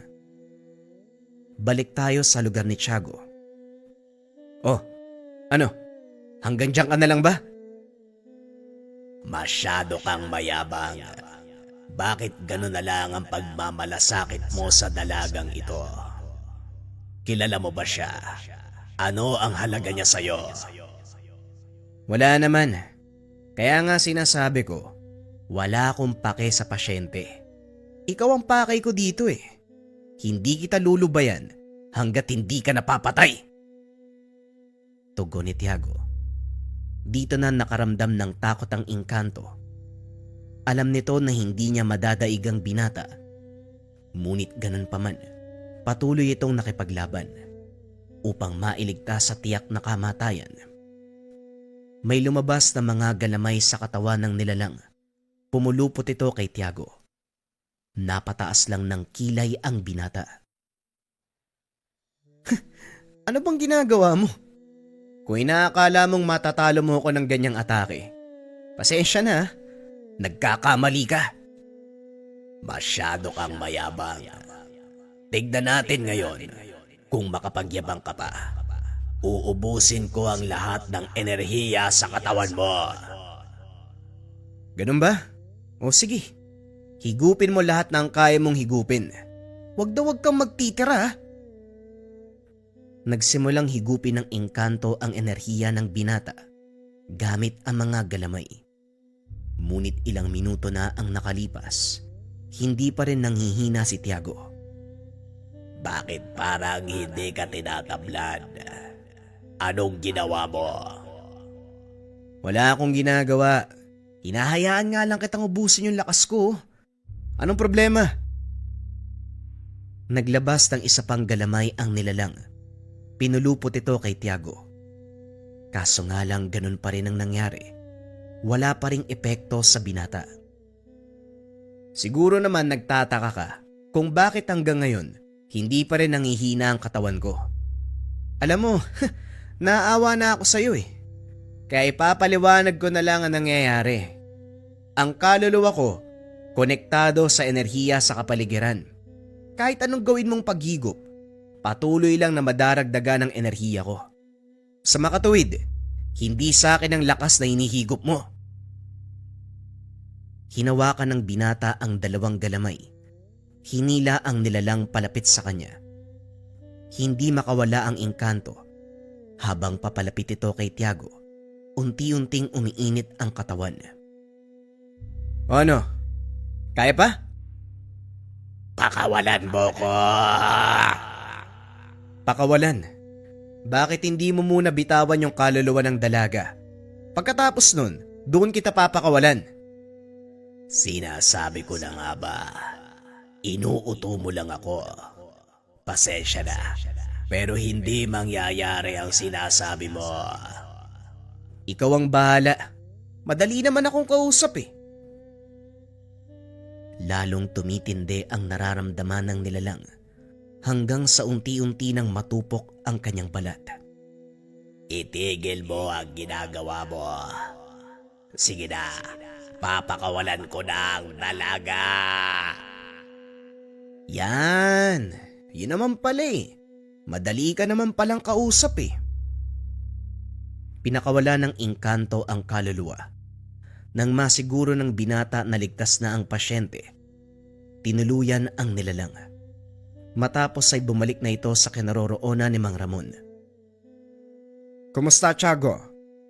Balik tayo sa lugar ni Tiago. Oh, ano? Hanggang diyan ka na lang ba? Masyado kang mayabang. Bakit gano'n na lang ang pagmamalasakit mo sa dalagang ito? Kilala mo ba siya? Ano ang halaga niya sa'yo? Wala naman. Kaya nga sinasabi ko, wala akong pake sa pasyente. Ikaw ang pakay ko dito eh. Hindi kita lulubayan hanggat hindi ka napapatay. Tugon ni Tiago. Dito na nakaramdam ng takot ang engkanto. Alam nito na hindi niya madadaig ang binata. Ngunit ganun pa man, patuloy itong nakipaglaban upang mailigtas sa tiyak na kamatayan. May lumabas na mga galamay sa katawan ng nilalang. Pumulupot ito kay Tiago. Napataas lang ng kilay ang binata. Ano bang ginagawa mo? Kung inaakala mong matatalo mo ako ng ganyang atake, pasensya na, nagkakamali ka. Masyado kang mayabang. Tignan natin ngayon kung makapagyabang ka pa. Uubusin ko ang lahat ng enerhiya sa katawan mo. Ganun ba? O sige, higupin mo lahat ng kaya mong higupin. Huwag kang magtitira ha. Nagsimulang higupin ng engkanto ang enerhiya ng binata gamit ang mga galamay. Ngunit ilang minuto na ang nakalipas, hindi pa rin nanghihina si Tiago. Bakit parang hindi ka tinatablan? Anong ginawa mo? Wala akong ginagawa. Hinahayaan nga lang kitang ubusin yung lakas ko. Anong problema? Naglabas ng isa pang galamay ang nilalang. Pinulupot ito kay Tiago. Kaso nga lang ganun pa rin ang nangyari. Wala pa ring epekto sa binata. Siguro naman nagtataka ka kung bakit hanggang ngayon hindi pa rin nangihina ang katawan ko. Alam mo, naawa na ako sa'yo eh. Kaya ipapaliwanag ko na lang ang nangyayari. Ang kaluluwa ko, konektado sa enerhiya sa kapaligiran. Kahit anong gawin mong paghigop, patuloy lang na madaragdagan ng enerhiya ko. Sa makatuwid, hindi sa akin ang lakas na hinihigop mo. Hinawakan ng binata ang 2 galamay. Hinila ang nilalang palapit sa kanya. Hindi makawala ang engkanto. Habang papalapit ito kay Tiago, unti-unting umiinit ang katawan. Ano? Kaya pa? Pakawalan mo ko! Pakawalan. Bakit hindi mo muna bitawan yung kaluluwa ng dalaga? Pagkatapos nun, doon kita papakawalan. Sinasabi ko na nga ba, inuuto mo lang ako. Pasensya na, pero hindi mangyayari ang sinasabi mo. Ikaw ang bahala. Madali naman akong kausap eh. Lalong tumitindi ang nararamdaman ng nilalang hanggang sa unti-unti nang matupok ang kanyang balat. Itigil mo ang ginagawa mo. Sige na, papakawalan ko na ang dalaga. Yan. Yun naman pala eh. Madali ka naman palang kausap eh. Pinakawala ng engkanto ang kaluluwa. Nang masiguro ng binata na ligtas na ang pasyente, tinuluyan ang nilalang. Matapos ay bumalik na ito sa kinaroroonan ni Mang Ramon. Kumusta, Tiago?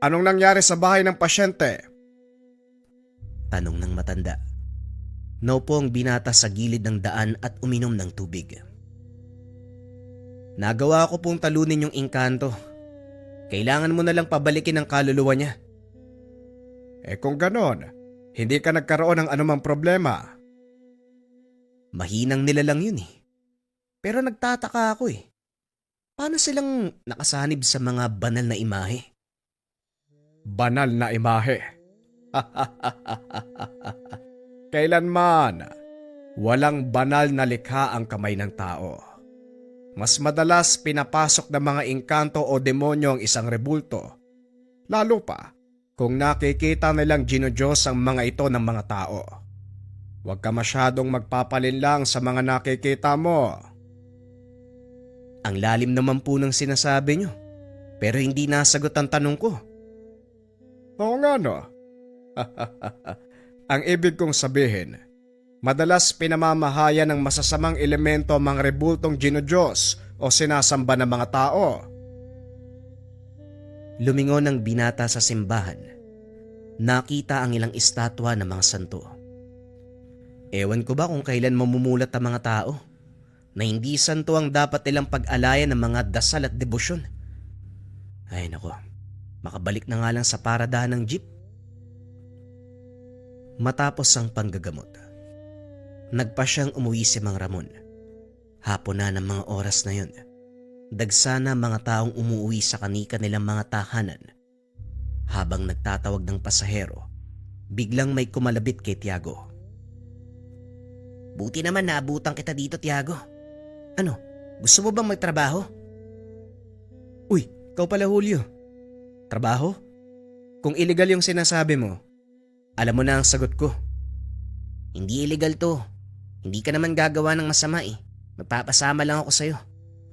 Anong nangyari sa bahay ng pasyente? Tanong ng matanda. Naupo ang binata sa gilid ng daan at uminom ng tubig. Nagawa ko pong talunin yung engkanto. Kailangan mo na lang pabalikin ang kaluluwa niya. Kung ganon, hindi ka nagkaroon ng anumang problema. Mahinang nilalang yun eh. Pero nagtataka ako eh. Paano silang nakasanib sa mga banal na imahe? Banal na imahe. Kailanman, walang banal na likha ang kamay ng tao. Mas madalas pinapasok ng mga engkanto o demonyo ang isang rebulto. Lalo pa kung nakikita nilang ginodiyos ang mga ito ng mga tao. Huwag ka masyadong magpapalinlang sa mga nakikita mo. Ang lalim naman po ng sinasabi nyo. Pero hindi nasagot ang tanong ko. Oo nga no. Ang ibig kong sabihin, madalas pinamamahayan ng masasamang elemento ang mga rebultong ginodiyos o sinasamba ng mga tao. Lumingon ang binata sa simbahan. Nakita ang ilang estatwa ng mga santo. Ewan ko ba kung kailan mamumulat ang mga tao na hindi santo ang dapat nilang pag-alayan ng mga dasal at debosyon. Ay nako, makabalik na nga lang sa paradahan ng jeep. Matapos ang panggagamot, nagpa siyang umuwi si Mang Ramon. Hapon na ng mga oras na yun. Dagsa na mga taong umuwi sa kani-kanilang mga tahanan. Habang nagtatawag ng pasahero, biglang may kumalabit kay Tiago. Buti naman naabutan kita dito, Tiago. Ano, gusto mo bang magtrabaho? Uy, ikaw pala Julio. Trabaho? Kung illegal yung sinasabi mo, alam mo na ang sagot ko. Hindi illegal to. Hindi ka naman gagawa ng masama eh. Magpapasama lang ako sa'yo.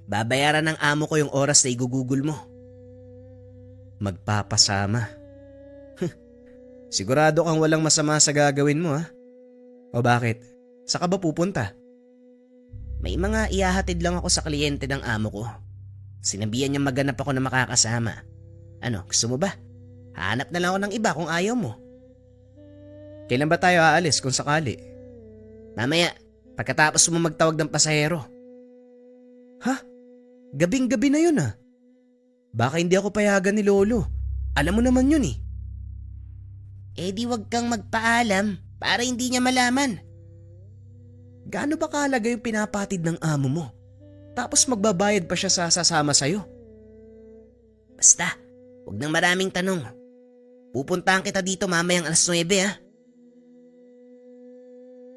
Babayaran ng amo ko yung oras na igugugol mo. Magpapasama? Sigurado kang walang masama sa gagawin mo ha? O bakit? Saan ka ba pupunta? May mga ihahatid lang ako sa kliyente ng amo ko. Sinabihan niya maganap ako na makakasama. Ano, gusto mo ba? Hanap na lang ako ng iba kung ayaw mo. Kailan ba tayo aalis kung sakali? Mamaya, pagkatapos mo magtawag ng pasahero. Ha? Gabing-gabi na yun ah. Baka hindi ako payagan ni Lolo. Alam mo naman yun eh. Di wag kang magpaalam para hindi niya malaman. Gaano ba kahalaga yung pinapatid ng amo mo? Tapos magbabayad pa siya sa sasama sa'yo? Basta, wag nang maraming tanong. Pupuntahan kita dito mamayang 9:00 ha.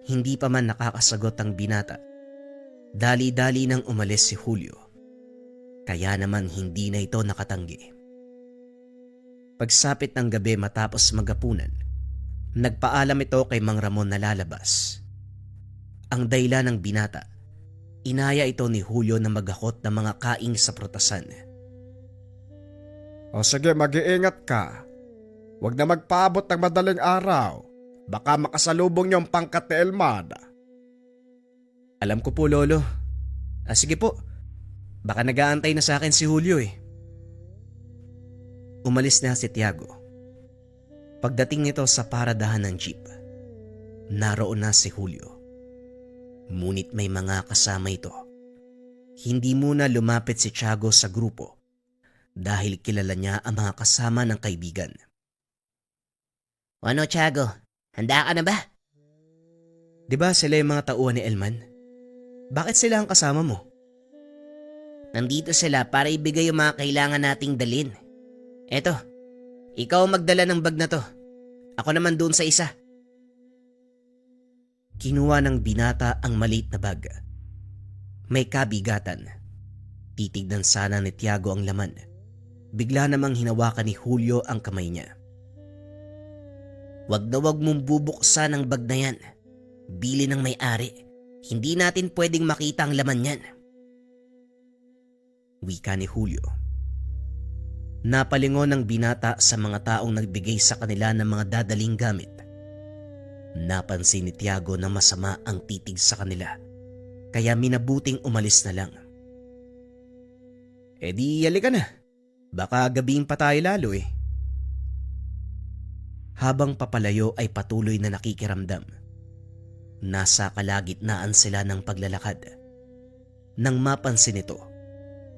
Hindi pa man nakakasagot ang binata. Dali-dali nang umalis si Julio. Kaya naman hindi na ito nakatanggi. Pagsapit ng gabi matapos magapunan, nagpaalam ito kay Mang Ramon na lalabas. Ang dahilan ng binata, inaya ito ni Julio na maghakot ng mga kaing sa prutasan. O sige, mag-iingat ka. Huwag na magpaabot ng madaling araw. Baka makasalubong niyo ang pangkat ni Elman. Alam ko po, Lolo. Sige po. Baka nag-aantay na sa akin si Julio eh. Umalis na si Tiago. Pagdating nito sa paradahan ng jeep, naroon na si Julio. Ngunit may mga kasama ito. Hindi muna lumapit si Tiago sa grupo dahil kilala niya ang mga kasama ng kaibigan. Ano, Tiago? Handa ka na ba? Di ba sila yung mga tauhan ni Elman? Bakit sila ang kasama mo? Nandito sila para ibigay yung mga kailangan nating dalin. Eto, ikaw ang magdala ng bag na to. Ako naman doon sa isa. Kinuha ng binata ang maliit na bag. May kabigatan. Titignan sana ni Tiago ang laman. Bigla namang hinawakan ni Julio ang kamay niya. Wag na wag mong bubuksan ang bag na yan. Bili ng may-ari. Hindi natin pwedeng makita ang laman yan. Wika ni Julio. Napalingon ng binata sa mga taong nagbigay sa kanila ng mga dadaling gamit. Napansin ni Tiago na masama ang titig sa kanila, kaya minabuting umalis na lang. Di halika na. Baka gabihin pa tayo lalo eh. Habang papalayo ay patuloy na nakikiramdam. Nasa kalagitnaan sila ng paglalakad. Nang mapansin ito,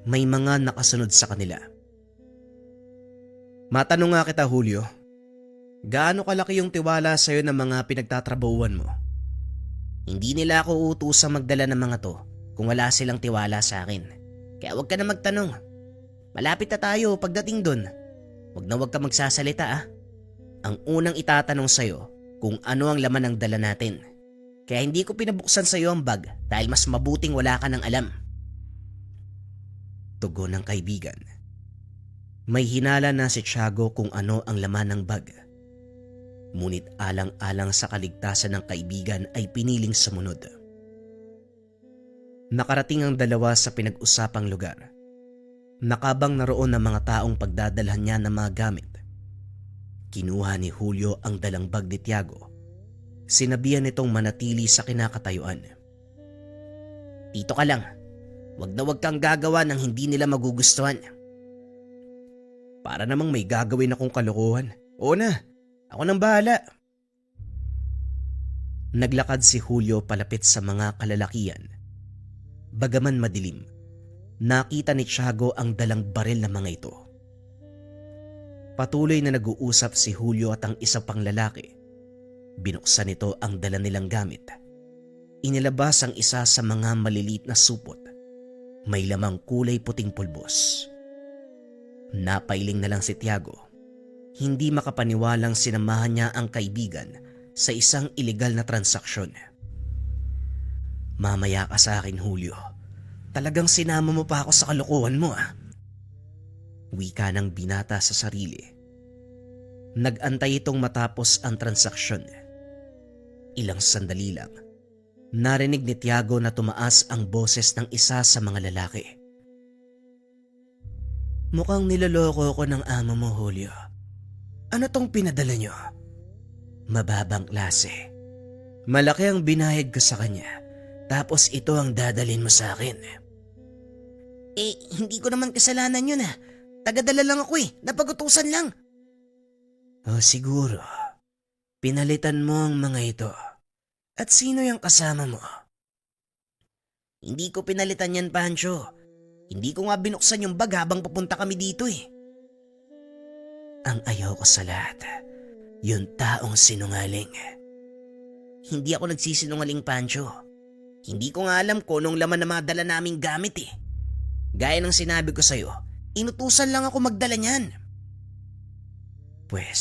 may mga nakasunod sa kanila. Matanong nga kita, Julio, gaano kalaki yung tiwala sa'yo ng mga pinagtatrabahuan mo? Hindi nila ako utusang magdala ng mga to kung wala silang tiwala sa akin. Kaya huwag ka na magtanong. Malapit na tayo pagdating dun. Huwag ka magsasalita ah. Ang unang itatanong sa'yo kung ano ang laman ng dala natin. Kaya hindi ko pinabuksan sa'yo ang bag dahil mas mabuting wala ka ng alam. Tugon ng kaibigan. May hinala na si Tiago kung ano ang laman ng bag. Ngunit alang-alang sa kaligtasan ng kaibigan ay piniling sumunod. Nakarating ang dalawa sa pinag-usapang lugar. Nakabang naroon ng mga taong pagdadalhan niya ng mga gamit. Kinuha ni Julio ang dalang bag ni Tiago. Sinabihan nitong manatili sa kinakatayuan. Dito ka lang. Huwag kang gagawa ng hindi nila magugustuhan. Para namang may gagawin akong kalokohan. Oo na, ako nang bahala. Naglakad si Julio palapit sa mga kalalakian. Bagaman madilim, nakita ni Tiago ang dalang baril ng mga ito. Patuloy na nag-uusap si Julio at ang isa pang lalaki. Binuksan nito ang dala nilang gamit. Inilabas ang isa sa mga maliliit na supot. May lamang kulay puting pulbos. Napailing na lang si Tiago. Hindi makapaniwalang sinamahan niya ang kaibigan sa isang ilegal na transaksyon. Mamaya ka sa akin, Julio. Talagang sinama mo pa ako sa kalokohan mo ah. Wika ng binata sa sarili. Nag-antay itong matapos ang transaksyon. Ilang sandali lang, narinig ni Tiago na tumaas ang boses ng isa sa mga lalaki. Mukhang niloloko ko ng amo mo, Julio. Ano tong pinadala niyo? Mababang klase. Malaki ang binayad ko sa kanya, tapos ito ang dadalhin mo sa akin. Hindi ko naman kasalanan yun ah. Tagadala lang ako napagutusan lang. O siguro, pinalitan mo ang mga ito. At sino yung kasama mo? Hindi ko pinalitan yan, Pancho. Hindi ko nga binuksan yung bag habang papunta kami dito Ang ayaw ko sa lahat, yung taong sinungaling. Hindi ako nagsisinungaling, Pancho. Hindi ko nga alam kung anong laman na mga dala naming gamit Gaya ng sinabi ko sa'yo, inutusan lang ako magdala niyan. Pwes,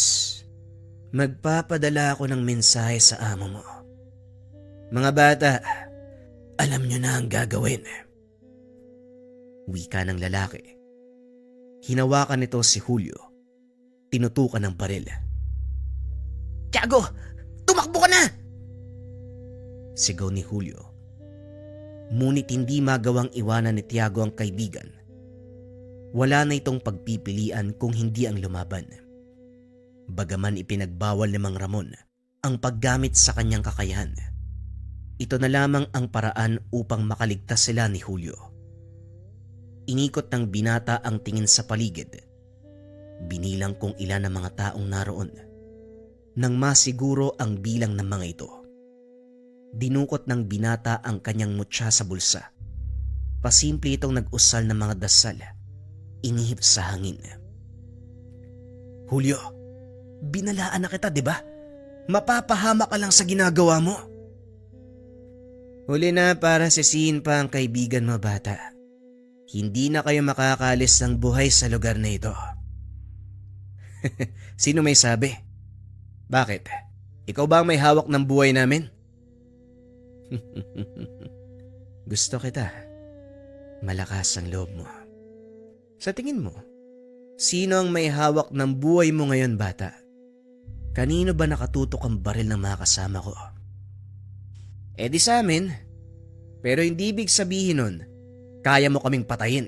magpapadala ako ng mensahe sa amo mo. Mga bata, alam nyo na ang gagawin. Wika ng lalaki. Hinawakan nito si Julio. Tinutukan ng baril. Tiago, tumakbo ka na! Sigaw ni Julio. Ngunit hindi magawang iwanan ni Tiago ang kaibigan. Wala na itong pagpipilian kung hindi ang lumaban. Bagaman ipinagbawal ni Mang Ramon ang paggamit sa kanyang kakayahan, ito na lamang ang paraan upang makaligtas sila ni Julio. Inikot ng binata ang tingin sa paligid. Binilang kung ilan ang mga taong naroon. Nang masiguro ang bilang ng mga ito, dinukot ng binata ang kanyang mutya sa bulsa. Pasimple itong nag-usal ng mga dasal. Inihip sa hangin. Julio, binalaan na kita, di ba? Mapapahama ka lang sa ginagawa mo. Huli na para sisihin pa ang kaibigan mo, bata. Hindi na kayo makakalis ng buhay sa lugar na ito. Sino may sabi? Bakit? Ikaw ba ang may hawak ng buhay namin? Gusto kita. Malakas ang loob mo. Sa tingin mo, sino ang may hawak ng buhay mo ngayon, bata? Kanino ba nakatutok ang baril ng mga kasama ko? Di sa amin. Pero hindi ibig sabihin nun, kaya mo kaming patayin.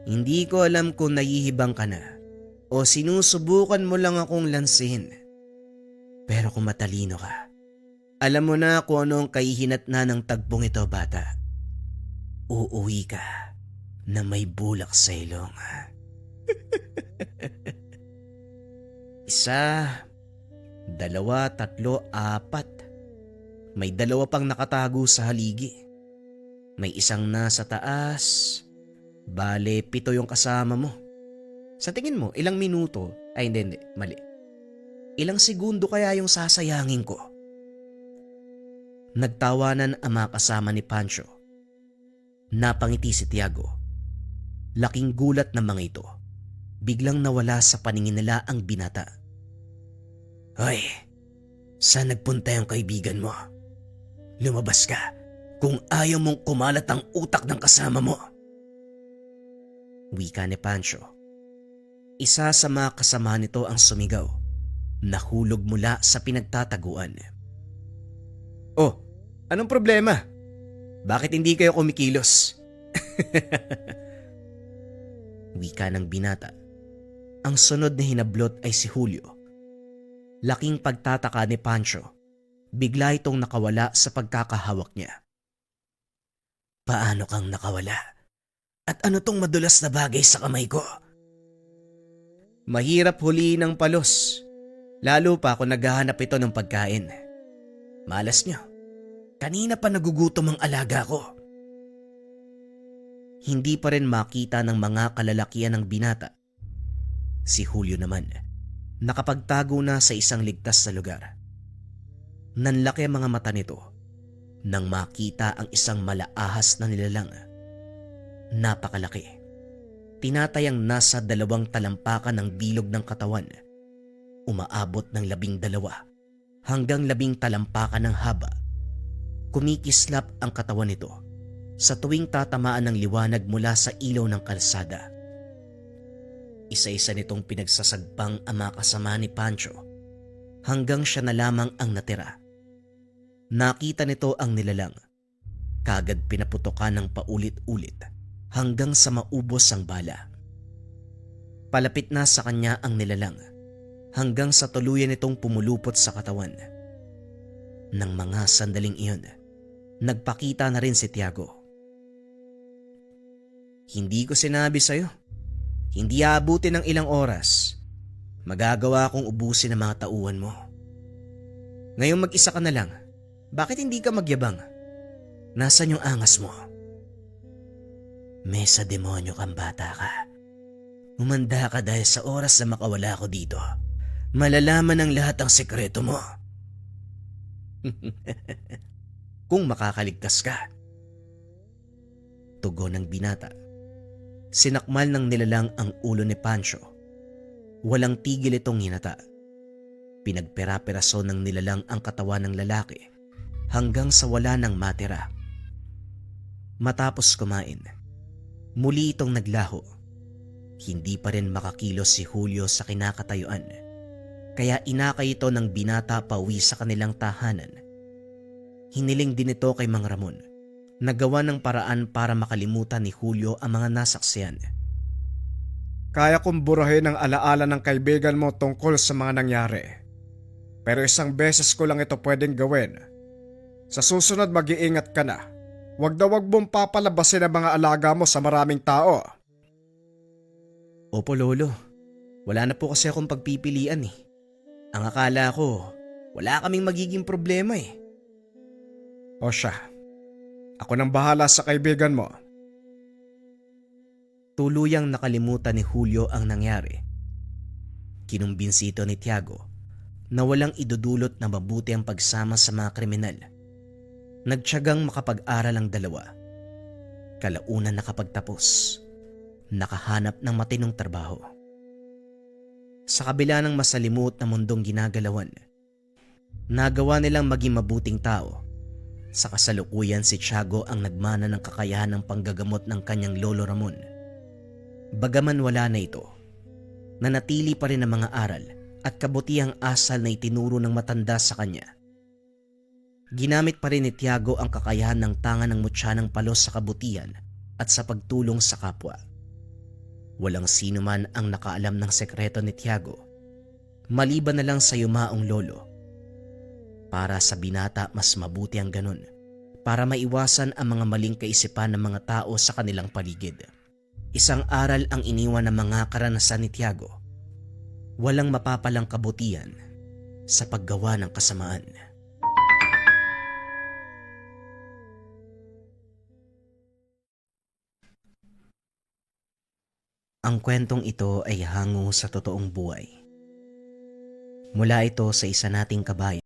Hindi ko alam kung nahihibang ka na o sinusubukan mo lang akong lansihin. Pero kung matalino ka, alam mo na kung ano ang kahihinatnan ng tagpong ito, bata. Uuwi ka na may bulak sa ilong. Isa, dalawa, tatlo, apat. May dalawa pang nakatago sa haligi. May isang nasa taas Bale, 7 yung kasama mo. Sa tingin mo, ilang minuto? Ay hindi, mali. Ilang segundo kaya yung sasayangin ko? Nagtawanan ang mga kasama ni Pancho. Napangiti si Tiago. Laking gulat ng mga ito. Biglang nawala sa paningin nila ang binata. Hoy, saan nagpunta yung kaibigan mo? Lumabas ka kung ayaw mong kumalat ang utak ng kasama mo. Wika ni Pancho. Isa sa mga kasama nito ang sumigaw. Nahulog mula sa pinagtataguan. Oh, anong problema? Bakit hindi kayo kumikilos? Wika ng binata. Ang sunod na hinablot ay si Julio. Laking pagtataka ni Pancho. Bigla itong nakawala sa pagkakahawak niya. Paano kang nakawala? At ano tong madulas na bagay sa kamay ko? Mahirap huliin ng palos. Lalo pa kung naghahanap ito ng pagkain. Malas niyo. Kanina pa nagugutom ang alaga ko. Hindi pa rin makita ng mga kalalakian ng binata. Si Julio naman, nakapagtago na sa isang ligtas na lugar. Nanlaki ang mga mata nito nang makita ang isang malaahas na nilalang. Napakalaki. Tinatayang nasa 2 talampakan ng bilog ng katawan. Umaabot ng 12 hanggang 10 talampakan ng haba. Kumikislap ang katawan nito sa tuwing tatamaan ng liwanag mula sa ilaw ng kalsada. Isa-isa nitong pinagsasagpang ang mga kasama ni Pancho hanggang siya na lamang ang natira. Nakita nito ang nilalang. Kagad pinaputokan ng paulit-ulit hanggang sa maubos ang bala. Palapit na sa kanya ang nilalang hanggang sa tuluyan nitong pumulupot sa katawan. Nang mga sandaling iyon, nagpakita na rin si Tiago. Hindi ko sinabi sa'yo. Hindi aabutin ng ilang oras. Magagawa kong ubusin ang mga tauhan mo. Ngayong mag-isa ka na lang, bakit hindi ka magyabang? Nasaan yung angas mo? May sa demonyo kang bata ka. Umanda ka dahil sa oras na makawala ko dito. Malalaman ng lahat ang sekreto mo. Kung makakaligtas ka. Tugon ng binata. Sinakmal ng nilalang ang ulo ni Pancho. Walang tigil itong hinata. Pinagpera-peraso ng nilalang ang katawan ng lalaki hanggang sa wala nang matira. Matapos kumain, muli itong naglaho. Hindi pa rin makakilos si Julio sa kinakatayuan. Kaya inakay ito ng binata pauwi sa kanilang tahanan. Hiniling din ito kay Mang Ramon. Nagawa ng paraan para makalimutan ni Julio ang mga nasaksiyan. Kaya kong burahin ang alaala ng kaibigan mo tungkol sa mga nangyari. Pero isang beses ko lang ito pwedeng gawin. Sa susunod mag-iingat ka na. Huwag mong papalabasin ang mga alaga mo sa maraming tao. Opo, Lolo. Wala na po kasi akong pagpipilian eh. Ang akala ko, wala kaming magiging problema eh. O siya, ako nang bahala sa kaibigan mo. Tuluyang nakalimutan ni Julio ang nangyari. Kinumbinsi ito ni Tiago na walang idudulot na mabuti ang pagsama sa mga kriminal. Nagtiyagang makapag-aral ang dalawa. Kalaunan nakapagtapos, nakahanap ng matinong trabaho. Sa kabila ng masalimut na mundong ginagalawan, nagawa nilang maging mabuting tao. Sa kasalukuyan si Tiago ang nagmana ng kakayahan ng panggagamot ng kanyang lolo Ramon. Bagaman wala na ito, nanatili pa rin ang mga aral at kabutihang asal na itinuro ng matanda sa kanya. Ginamit pa rin ni Tiago ang kakayahan ng tangan ng mutyanang palos sa kabutihan at sa pagtulong sa kapwa. Walang sino man ang nakaalam ng sekreto ni Tiago, maliban na lang sa yumaong lolo. Para sa binata mas mabuti ang ganun, para maiwasan ang mga maling kaisipan ng mga tao sa kanilang paligid. Isang aral ang iniwan ng mga karanasan ni Tiago. Walang mapapalang kabutihan sa paggawa ng kasamaan. Ang kwentong ito ay hango sa totoong buhay. Mula ito sa isa nating kabayan